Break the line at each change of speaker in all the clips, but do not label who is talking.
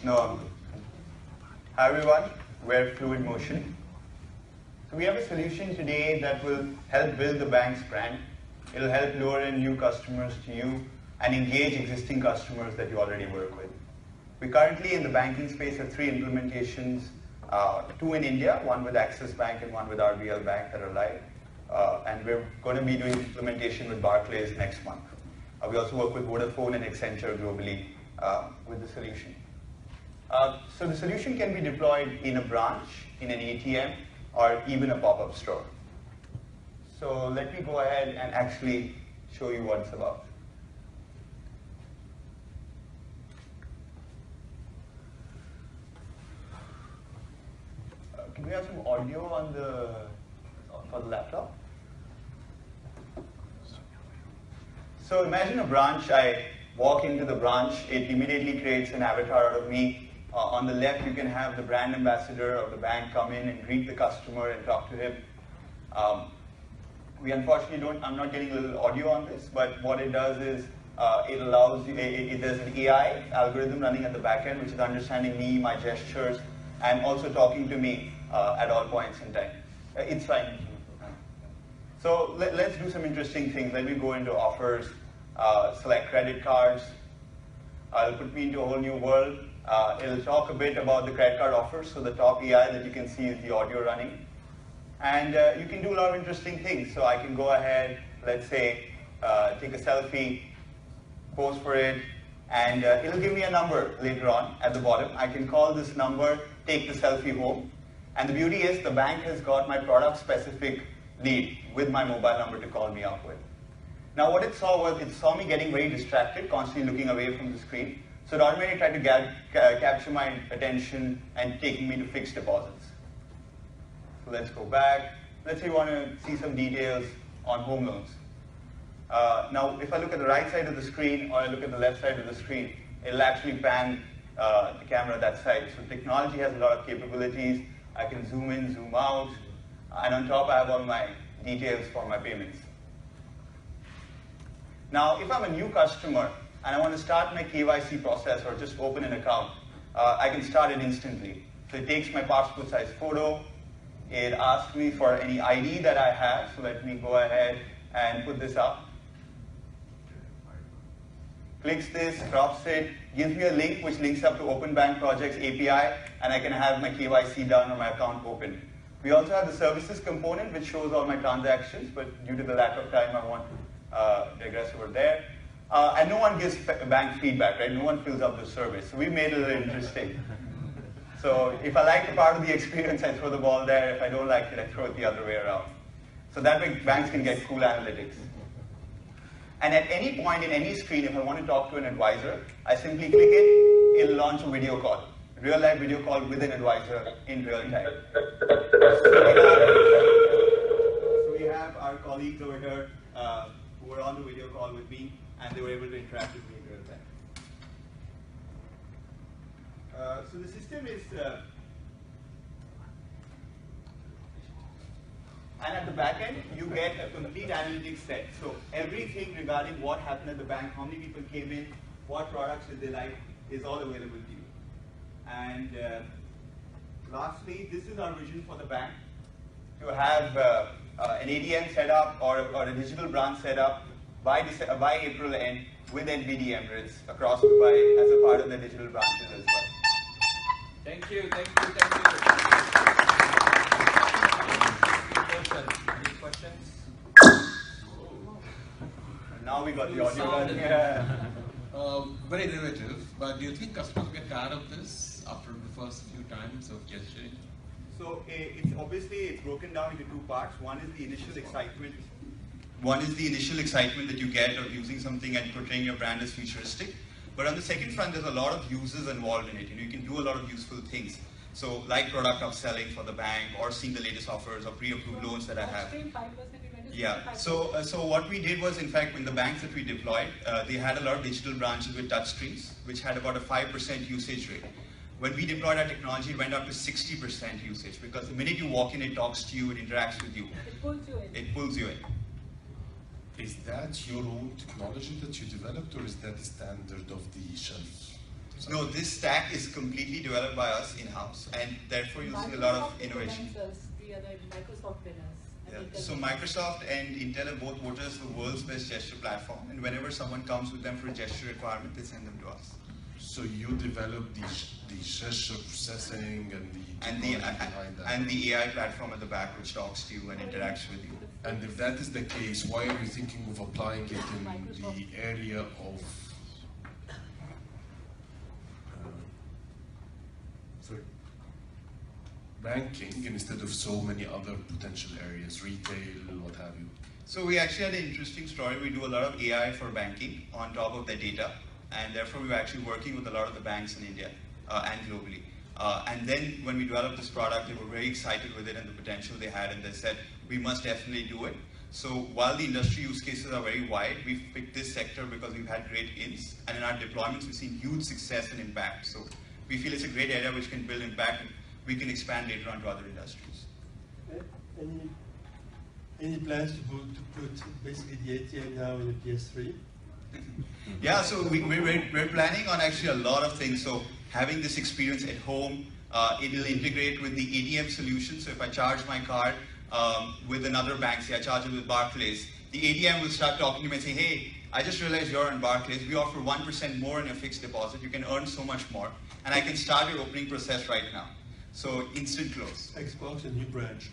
No. Hi everyone, we're Fluid Motion. So we have a solution today that will help build the bank's brand. It'll help lure in new customers to you and engage existing customers that you already work with. We currently in the banking space have 3 implementations, 2 in India, one with Axis Bank and one with RBL Bank that are live. And we're going to be doing implementation with Barclays next month. We also work with Vodafone and Accenture globally with the solution. So the solution can be deployed in a branch, in an ATM, or even a pop-up store. So let me go ahead and actually show you what it's about. Can we have some audio on for the laptop? So imagine a branch. I walk into the branch. It immediately creates an avatar out of me. On the left, you can have the brand ambassador of the bank come in and greet the customer and talk to him. We unfortunately don't, I'm not getting a little audio on this, but what it does is it allows you, there's an AI algorithm running at the back end, which is understanding me, my gestures, and also talking to me at all points in time. It's fine. So let's do some interesting things. Let me go into offers, select credit cards. It'll put me into a whole new world. It'll talk a bit about the credit card offers. So the top AI that you can see is the audio running. And you can do a lot of interesting things. So I can go ahead, let's say, take a selfie, pose for it, and it'll give me a number later on at the bottom. I can call this number, take the selfie home. And the beauty is the bank has got my product-specific lead with my mobile number to call me up with. Now what it saw was, it saw me getting very distracted, constantly looking away from the screen. So it automatically tried to capture my attention and taking me to fixed deposits. So let's go back. Let's say you want to see some details on home loans. Now if I look at the right side of the screen or I look at the left side of the screen, it'll actually pan the camera that side. So technology has a lot of capabilities. I can zoom in, zoom out, and on top I have all my details for my payments. Now if I'm a new customer and I want to start my KYC process or just open an account, I can start it instantly. So it takes my passport size photo, it asks me for any ID that I have, so let me go ahead and put this up. Clicks this, crops it, gives me a link which links up to Open Bank Projects API, and I can have my KYC done or my account open. We also have the services component which shows all my transactions, but due to the lack of time I won't digress over there. And no one gives bank feedback, right? No one fills up the survey. So we made it a little interesting. So if I like a part of the experience, I throw the ball there. If I don't like it, I throw it the other way around. So that way banks can get cool analytics. And at any point in any screen, if I want to talk to an advisor, I simply click it, it'll launch a video call. Real life video call with an advisor in real time. So we have our colleagues over here who were on the video call with me, and they were able to interact with me in real time. So the system is, and at the back end, you get a complete analytics set. So everything regarding what happened at the bank, how many people came in, what products did they like, is all available to you. And lastly, this is our vision for the bank, to have an ATM set up or a digital branch set up by April end with NBD Emirates across Dubai as a part of the digital branches as well.
Thank you, thank you, thank you. Any questions?
Now we got the audio done. Yeah.
Very innovative, but do you think customers get tired of this after the first few times of gesturing?
So it's broken down into 2 parts. One is the initial excitement. One is the initial excitement that you get of using something and portraying your brand as futuristic. But on the second front, there's a lot of users involved in it. You can do a lot of useful things. So like product upselling for the bank, or seeing the latest offers or pre-approved loans that I have. Yeah. So what we did was, in fact, in the banks that we deployed, they had a lot of digital branches with touch screens, which had about a 5% usage rate. When we deployed our technology, it went up to 60% usage, because the minute you walk in, it talks to you, it interacts with you.
It pulls you in.
It pulls you in.
Is that your own technology that you developed, or is that the standard of the shelf?
No, this stack is completely developed by us in-house, and therefore you'll see a lot of innovation.
The other Microsoft winners.
Yeah. So Microsoft and Intel have both voted as the world's best gesture platform, and whenever someone comes with them for a gesture requirement, they send them to us.
So you develop the gesture processing and the
And
technology behind that.
and the AI platform at the back, which talks to you and interacts with you.
And if that is the case, why are you thinking of applying it in the area of sorry, banking instead of so many other potential areas, retail, what have you?
So we actually had an interesting story. We do a lot of AI for banking on top of their data, and therefore we were actually working with a lot of the banks in India and globally. And then when we developed this product, they were very excited with it and the potential they had, and they said, we must definitely do it. So while the industry use cases are very wide, we've picked this sector because we've had great ins, and in our deployments we've seen huge success and impact. So we feel it's a great area which can build impact, and we can expand later on to other industries.
Any plans to put basically the ATM now in the PS3?
Yeah, so we're planning on actually a lot of things. So having this experience at home, it'll integrate with the ATM solution. So if I charge my card with another bank, say I charge it with Barclays, the ATM will start talking to me and say, hey, I just realized you're in Barclays. We offer 1% more on your fixed deposit. You can earn so much more. And I can start your opening process right now. So instant close.
Xbox, a new branch.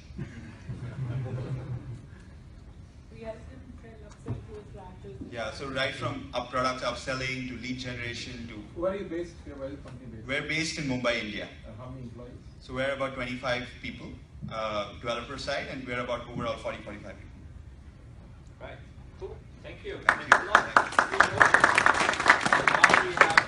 We have some trend upsell to branches.
Yeah, so right from product upselling to lead generation to...
Where are you based? Where is the company based?
We're based in Mumbai, India.
And how many employees?
So we're about 25 people, developer side, and we're about overall 40, 45 people.
Right. Cool. Thank you.
Thank you.
Thanks a lot. Now we have